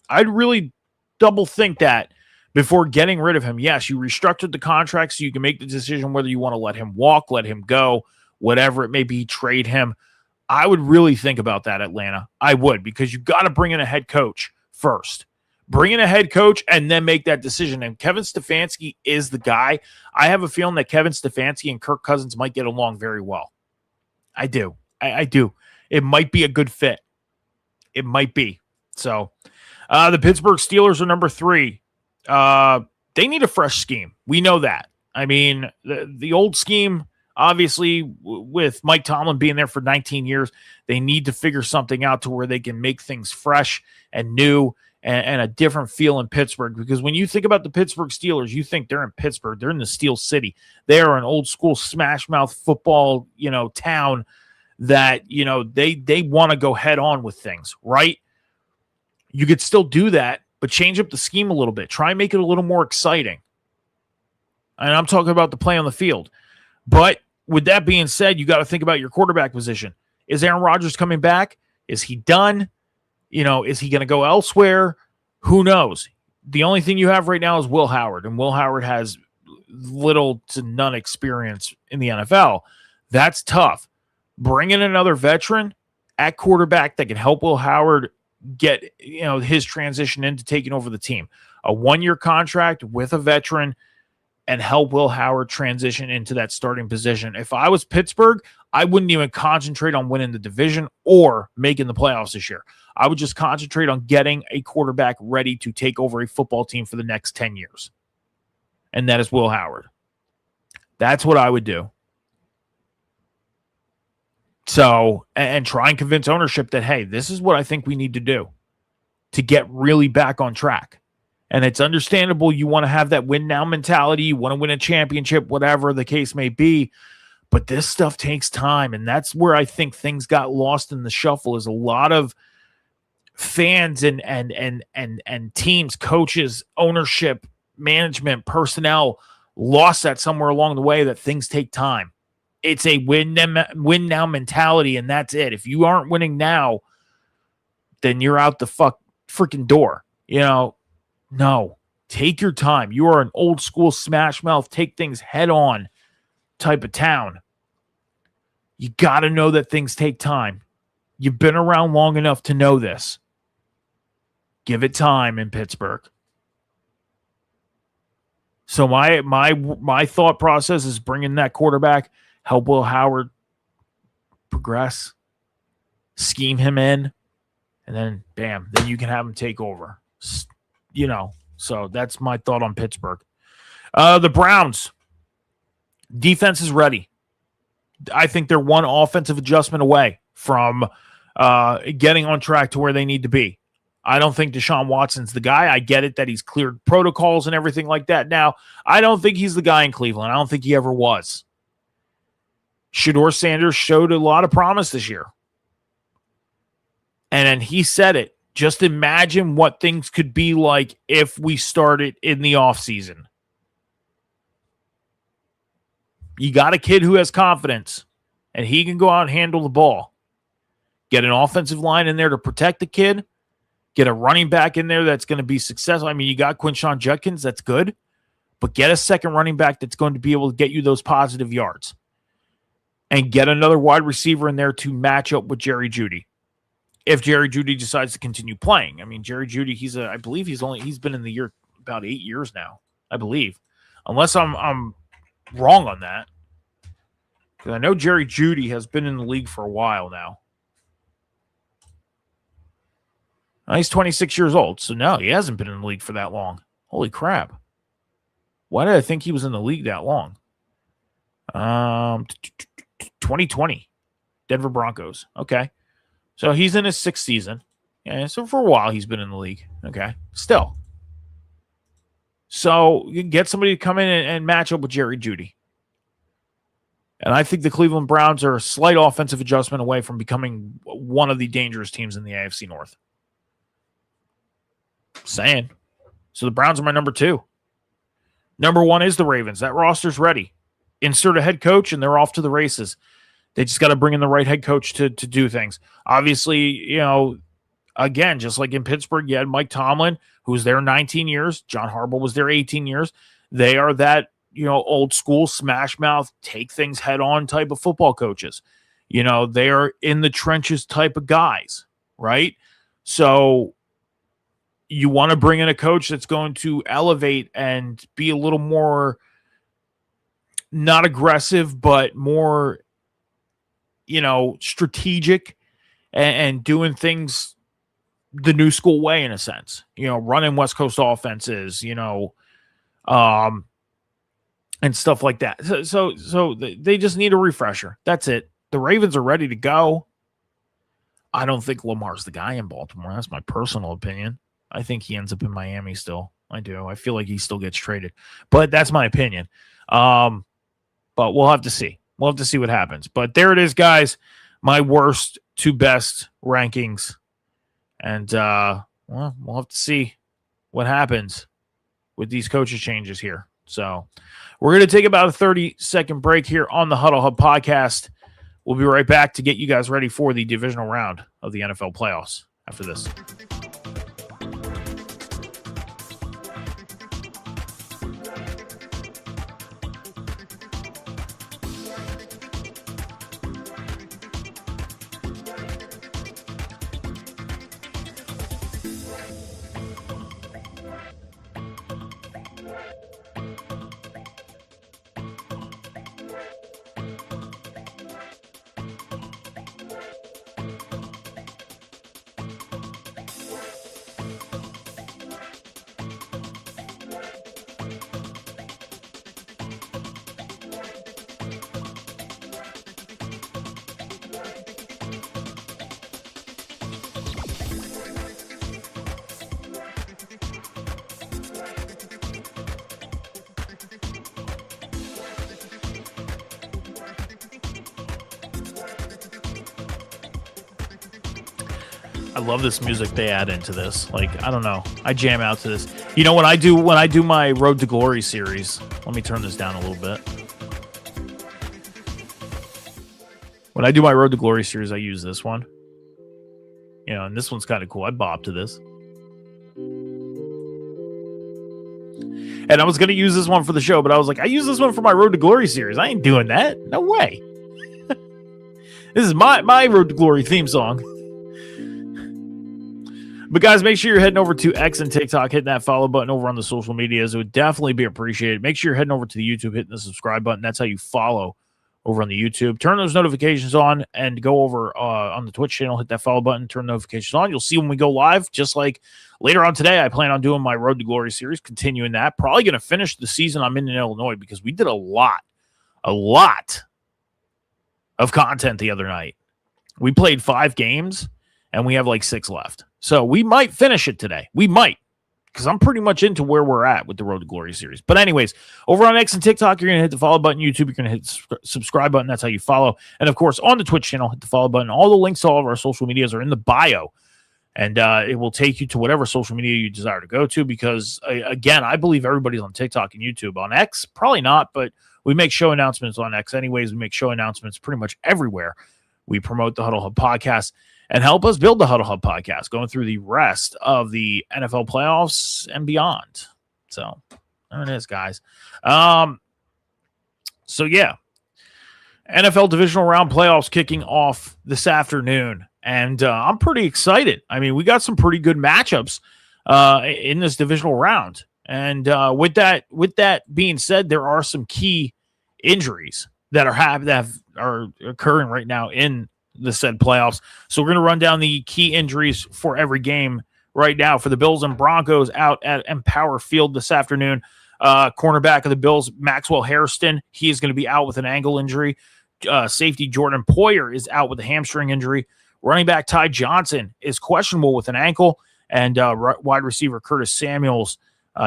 I'd really double think that before getting rid of him. Yes, you restructured the contract so you can make the decision whether you want to let him walk, let him go, whatever it may be, trade him. I would really think about that, Atlanta. I would, because you got to bring in a head coach first. Bring in a head coach and then make that decision. And Kevin Stefanski is the guy. I have a feeling that Kevin Stefanski and Kirk Cousins might get along very well. I do. I do. It might be a good fit. It might be. So the Pittsburgh Steelers are number 3. They need a fresh scheme. We know that. I mean, the old scheme, obviously, with Mike Tomlin being there for 19 years, they need to figure something out to where they can make things fresh and new and a different feel in Pittsburgh. Because when you think about the Pittsburgh Steelers, you think they're in Pittsburgh. They're in the Steel City. They are an old school smash mouth football, town that, they want to go head on with things, right? You could still do that, but change up the scheme a little bit. Try and make it a little more exciting. And I'm talking about the play on the field. But with that being said, you got to think about your quarterback position. Is Aaron Rodgers coming back? Is he done? Is he going to go elsewhere? Who knows? The only thing you have right now is Will Howard, and Will Howard has little to none experience in the NFL. That's tough. Bring in another veteran at quarterback that can help Will Howard get, his transition into taking over the team. A 1-year contract with a veteran and help Will Howard transition into that starting position. If I was Pittsburgh, I wouldn't even concentrate on winning the division or making the playoffs this year. I would just concentrate on getting a quarterback ready to take over a football team for the next 10 years. And that is Will Howard. That's what I would do. So, and try and convince ownership that, hey, this is what I think we need to do to get really back on track. And it's understandable you want to have that win now mentality. You want to win a championship, whatever the case may be. But this stuff takes time. And that's where I think things got lost in the shuffle, is a lot of fans and teams, coaches, ownership, management, personnel lost that somewhere along the way, that things take time. It's a win now mentality, and that's it. If you aren't winning now, then you're out the freaking door. No, take your time. You are an old school smash mouth, take things head on type of town. You got to know that things take time. You've been around long enough to know this. Give it time in Pittsburgh. So my thought process is bringing that quarterback, help Will Howard progress, scheme him in, and then bam, then you can have him take over. So that's my thought on Pittsburgh. The Browns defense is ready. I think they're one offensive adjustment away from getting on track to where they need to be. I don't think Deshaun Watson's the guy. I get it that he's cleared protocols and everything like that now. I don't think he's the guy in Cleveland. I don't think he ever was. Shedeur Sanders showed a lot of promise this year. And then he said it. Just imagine what things could be like if we started in the offseason. You got a kid who has confidence, and he can go out and handle the ball. Get an offensive line in there to protect the kid. Get a running back in there that's going to be successful. I mean, you got Quinshon Judkins, that's good. But get a second running back that's going to be able to get you those positive yards. And get another wide receiver in there to match up with Jerry Jeudy. If Jerry Jeudy decides to continue playing. I mean, Jerry Jeudy, I believe he's been in the year about 8 years now, I believe. Unless I'm wrong on that. Because I know Jerry Jeudy has been in the league for a while now. He's 26 years old, so no, he hasn't been in the league for that long. Holy crap. Why did I think he was in the league that long? 2020, Denver Broncos. Okay. So he's in his 6th season. Yeah, so for a while he's been in the league. Okay. Still. So you can get somebody to come in and match up with Jerry Jeudy. And I think the Cleveland Browns are a slight offensive adjustment away from becoming one of the dangerous teams in the AFC North. Saying. So the Browns are my number 2. Number 1 is the Ravens. That roster's ready. Insert a head coach, and they're off to the races. They just got to bring in the right head coach to do things. Obviously, again, just like in Pittsburgh, you had Mike Tomlin, who was there 19 years. John Harbaugh was there 18 years. They are that, old school smash mouth, take things head on type of football coaches. They are in the trenches type of guys, right? So you want to bring in a coach that's going to elevate and be a little more not aggressive, but more, strategic and doing things the new school way in a sense, running West Coast offenses, and stuff like that. So they just need a refresher. That's it. The Ravens are ready to go. I don't think Lamar's the guy in Baltimore. That's my personal opinion. I think he ends up in Miami still. I do. I feel like he still gets traded. But that's my opinion. But we'll have to see. We'll have to see what happens. But there it is, guys. My worst to best rankings. And we'll have to see what happens with these coaches changes here. So we're going to take about a 30-second break here on the Huddle Hub podcast. We'll be right back to get you guys ready for the divisional round of the NFL playoffs after this. I love this music they add into this. Like, I don't know. I jam out to this. When I do my Road to Glory series, let me turn this down a little bit. When I do my Road to Glory series, I use this one. And this one's kind of cool. I bop to this. And I was going to use this one for the show, but I was like, I use this one for my Road to Glory series. I ain't doing that. No way. This is my Road to Glory theme song. But guys, make sure you're heading over to X and TikTok, hitting that follow button over on the social medias. It would definitely be appreciated. Make sure you're heading over to the YouTube, hitting the subscribe button. That's how you follow over on the YouTube. Turn those notifications on and go over on the Twitch channel, hit that follow button, turn notifications on. You'll see when we go live, just like later on today. I plan on doing my Road to Glory series, continuing that. Probably going to finish the season I'm in Illinois because we did a lot of content the other night. We played 5 games and we have like 6 left. So we might finish it today. We might, because I'm pretty much into where we're at with the Road to Glory series. But anyways, over on X and TikTok, you're going to hit the follow button. YouTube, you're going to hit the subscribe button. That's how you follow. And, of course, on the Twitch channel, hit the follow button. All the links to all of our social medias are in the bio. And it will take you to whatever social media you desire to go to because, again, I believe everybody's on TikTok and YouTube. On X, probably not, but we make show announcements on X anyways. We make show announcements pretty much everywhere. We promote the Huddle Hub podcast and help us build the Huddle Hub podcast, going through the rest of the NFL playoffs and beyond. So there it is, guys. So, yeah, NFL Divisional Round playoffs kicking off this afternoon, and I'm pretty excited. I mean, we got some pretty good matchups in this Divisional Round. And with that being said, there are some key injuries that are occurring right now in the said playoffs. So we're going to run down the key injuries for every game right now. For the Bills and Broncos out at Empower Field this afternoon, cornerback of the Bills, Maxwell Hairston, he is going to be out with an ankle injury. Safety Jordan Poyer is out with a hamstring injury. Running back Ty Johnson is questionable with an ankle. And wide receiver Curtis Samuels,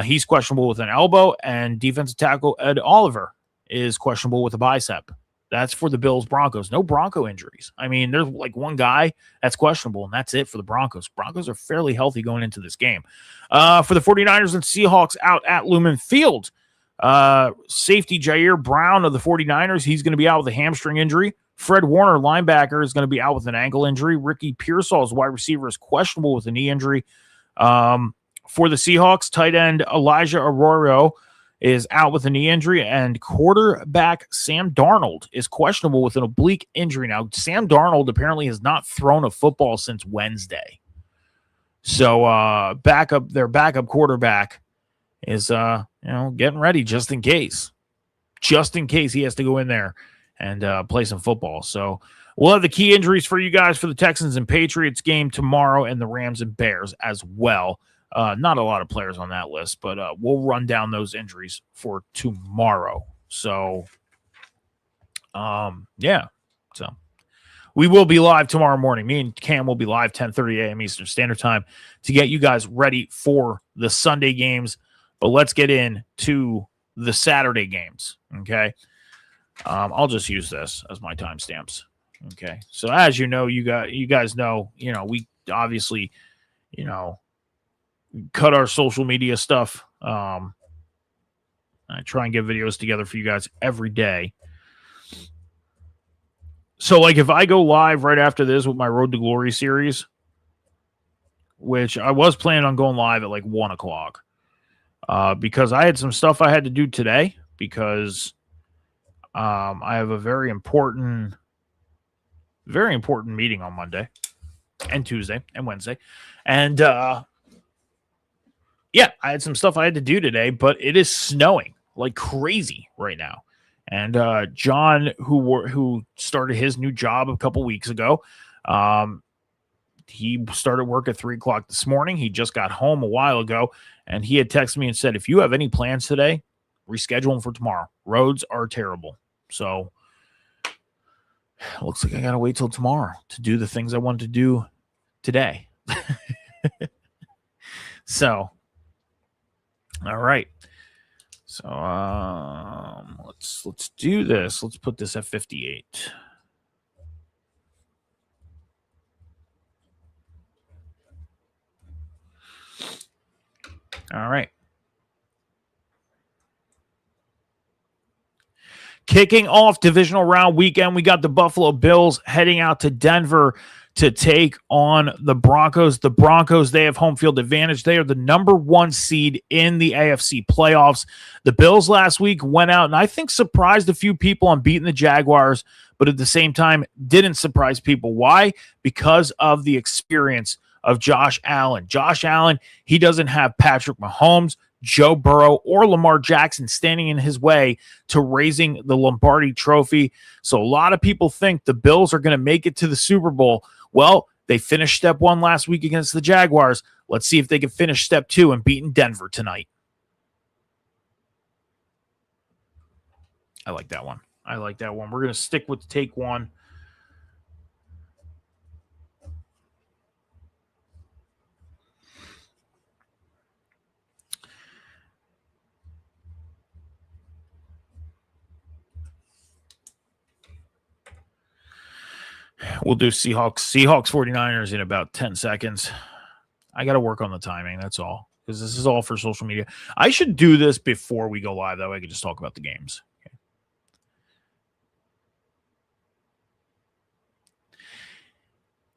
he's questionable with an elbow. And defensive tackle Ed Oliver is questionable with a bicep. That's for the Bills Broncos. No Bronco injuries. I mean, there's like one guy that's questionable, and that's it for the Broncos. Broncos are fairly healthy going into this game. For the 49ers and Seahawks out at Lumen Field, safety Jair Brown of the 49ers, he's going to be out with a hamstring injury. Fred Warner, linebacker, is going to be out with an ankle injury. Ricky Pearsall's wide receiver is questionable with a knee injury. For the Seahawks, tight end Elijah Arroyo is out with a knee injury, and quarterback Sam Darnold is questionable with an oblique injury. Now, Sam Darnold apparently has not thrown a football since Wednesday. So their backup quarterback is getting ready just in case he has to go in there and play some football. So we'll have the key injuries for you guys for the Texans and Patriots game tomorrow, and the Rams and Bears as well. Not a lot of players on that list, but we'll run down those injuries for tomorrow. So, So we will be live tomorrow morning. Me and Cam will be live 10:30 a.m. Eastern Standard Time to get you guys ready for the Sunday games. But let's get into the Saturday games, okay? I'll just use this as my timestamps, okay? So as you know, you guys know, we obviously, cut our social media stuff. I try and get videos together for you guys every day. So, like, if I go live right after this with my Road to Glory series, which I was planning on going live at like 1 o'clock, because I had some stuff I had to do today, because I have a very important meeting on Monday and Tuesday and Wednesday. And I had some stuff I had to do today, but it is snowing like crazy right now. And John, who started his new job a couple weeks ago, he started work at 3 o'clock this morning. He just got home a while ago, and he had texted me and said, if you have any plans today, reschedule them for tomorrow. Roads are terrible. So looks like I got to wait till tomorrow to do the things I wanted to do today. So, all right. So let's do this. Let's put this at 58. All right. Kicking off divisional round weekend, we got the Buffalo Bills heading out to Denver to take on the Broncos. The Broncos, they have home field advantage. They are the number 1 seed in the AFC playoffs. The Bills last week went out and I think surprised a few people on beating the Jaguars, but at the same time didn't surprise people. Why? Because of the experience of Josh Allen. Josh Allen, he doesn't have Patrick Mahomes, Joe Burrow, or Lamar Jackson standing in his way to raising the Lombardi Trophy. So a lot of people think the Bills are going to make it to the Super Bowl. Well, they finished step 1 last week against the Jaguars. Let's see if they can finish step 2 and beating Denver tonight. I like that one. We're going to stick with take 1. We'll do Seahawks 49ers in about 10 seconds. I got to work on the timing. That's all, because this is all for social media. I should do this before we go live. That way I can just talk about the games. Okay.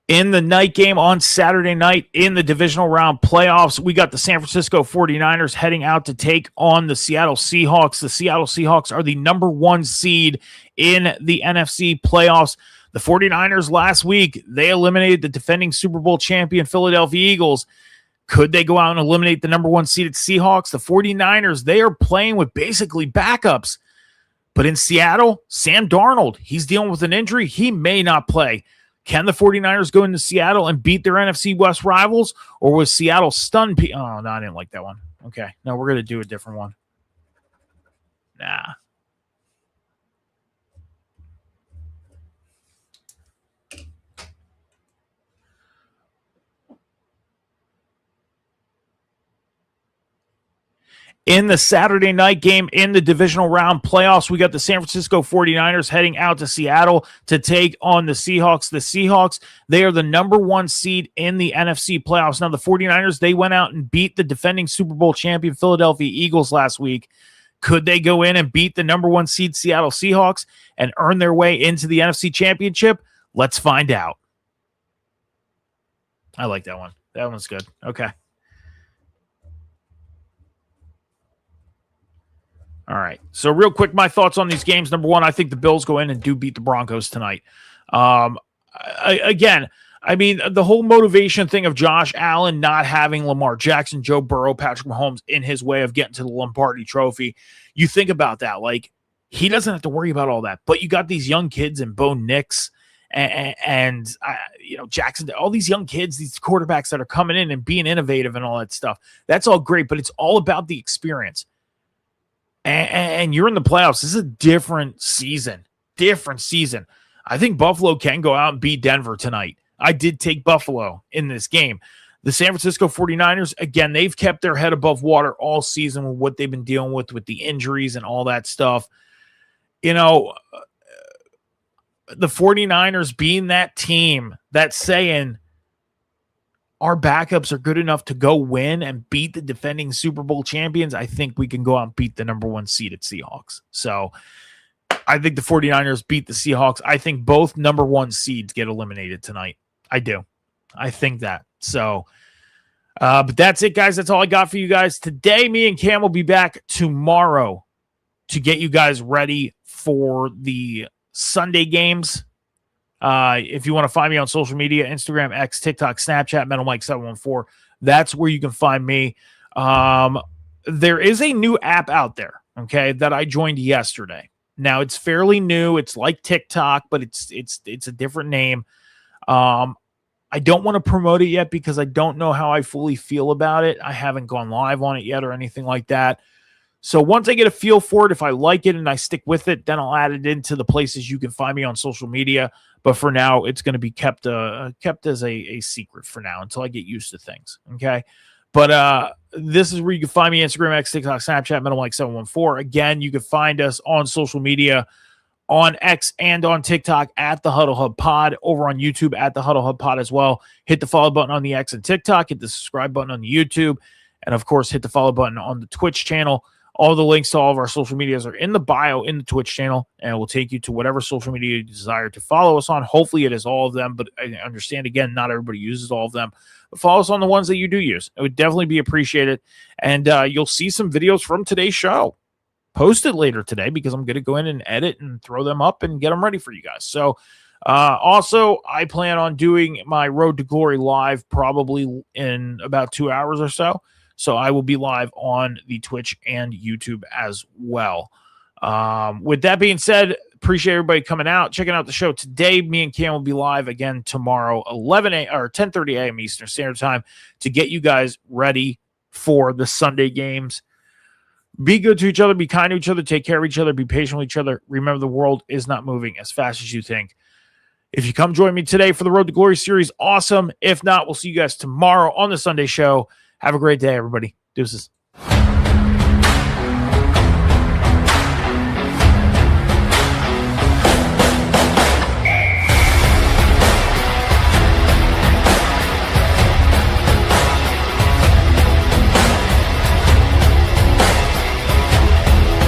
In the night game on Saturday night in the divisional round playoffs, we got the San Francisco 49ers heading out to take on the Seattle Seahawks. The Seattle Seahawks are the number 1 seed in the NFC playoffs. The 49ers last week, they eliminated the defending Super Bowl champion Philadelphia Eagles. Could they go out and eliminate the number 1 seeded Seahawks? The 49ers, they are playing with basically backups. But in Seattle, Sam Darnold, he's dealing with an injury. He may not play. Can the 49ers go into Seattle and beat their NFC West rivals? Or was Seattle stunned? Oh, no, I didn't like that one. Okay, no, we're going to do a different one. Nah. In the Saturday night game in the divisional round playoffs, we got the San Francisco 49ers heading out to Seattle to take on the Seahawks. The Seahawks, they are the number 1 seed in the NFC playoffs. Now, the 49ers, they went out and beat the defending Super Bowl champion Philadelphia Eagles last week. Could they go in and beat the number 1 seed Seattle Seahawks and earn their way into the NFC Championship? Let's find out. I like that one. That one's good. Okay. All right. So real quick, my thoughts on these games. Number one, I think the Bills go in and do beat the Broncos tonight. Again, I mean, the whole motivation thing of Josh Allen not having Lamar Jackson, Joe Burrow, Patrick Mahomes in his way of getting to the Lombardi Trophy. You think about that. Like, he doesn't have to worry about all that. But you got these young kids and Bo Nix and Jackson, all these young kids, these quarterbacks that are coming in and being innovative and all that stuff. That's all great, but it's all about the experience. And you're in the playoffs. This is a different season. I think Buffalo can go out and beat Denver tonight. I did take Buffalo in this game. The San Francisco 49ers, again, they've kept their head above water all season with what they've been dealing with the injuries and all that stuff. The 49ers being that team that's saying, our backups are good enough to go win and beat the defending Super Bowl champions, I think we can go out and beat the number 1 seeded Seahawks. So I think the 49ers beat the Seahawks. I think both number 1 seeds get eliminated tonight. I do. I think that. So, but that's it, guys. That's all I got for you guys today. Me and Cam will be back tomorrow to get you guys ready for the Sunday games. If you want to find me on social media, Instagram, X, TikTok, Snapchat, MetalMike714, that's where you can find me. There is a new app out there, okay, that I joined yesterday. Now, it's fairly new. It's like TikTok, but it's a different name. I don't want to promote it yet because I don't know how I fully feel about it. I haven't gone live on it yet or anything like that. So once I get a feel for it, if I like it and I stick with it, then I'll add it into the places you can find me on social media. But for now, it's going to be kept as a secret for now until I get used to things. Okay. But this is where you can find me: Instagram, X, TikTok, Snapchat, MetalMike714. Again, you can find us on social media, on X and on TikTok at the Huddle Hub Pod, over on YouTube at the Huddle Hub Pod as well. Hit the follow button on the X and TikTok, hit the subscribe button on the YouTube, and of course, hit the follow button on the Twitch channel. All the links to all of our social medias are in the bio in the Twitch channel, and it will take you to whatever social media you desire to follow us on. Hopefully it is all of them, but I understand, again, not everybody uses all of them. But follow us on the ones that you do use. It would definitely be appreciated. And you'll see some videos from today's show posted later today because I'm going to go in and edit and throw them up and get them ready for you guys. So also, I plan on doing my Road to Glory live probably in about 2 hours or so. So I will be live on the Twitch and YouTube as well. With that being said, appreciate everybody coming out, checking out the show today. Me and Cam will be live again tomorrow, 10:30 a.m. Eastern Standard Time, to get you guys ready for the Sunday games. Be good to each other, be kind to each other, take care of each other, be patient with each other. Remember, the world is not moving as fast as you think. If you come join me today for the Road to Glory series, awesome. If not, we'll see you guys tomorrow on the Sunday show. Have a great day, everybody. Deuces.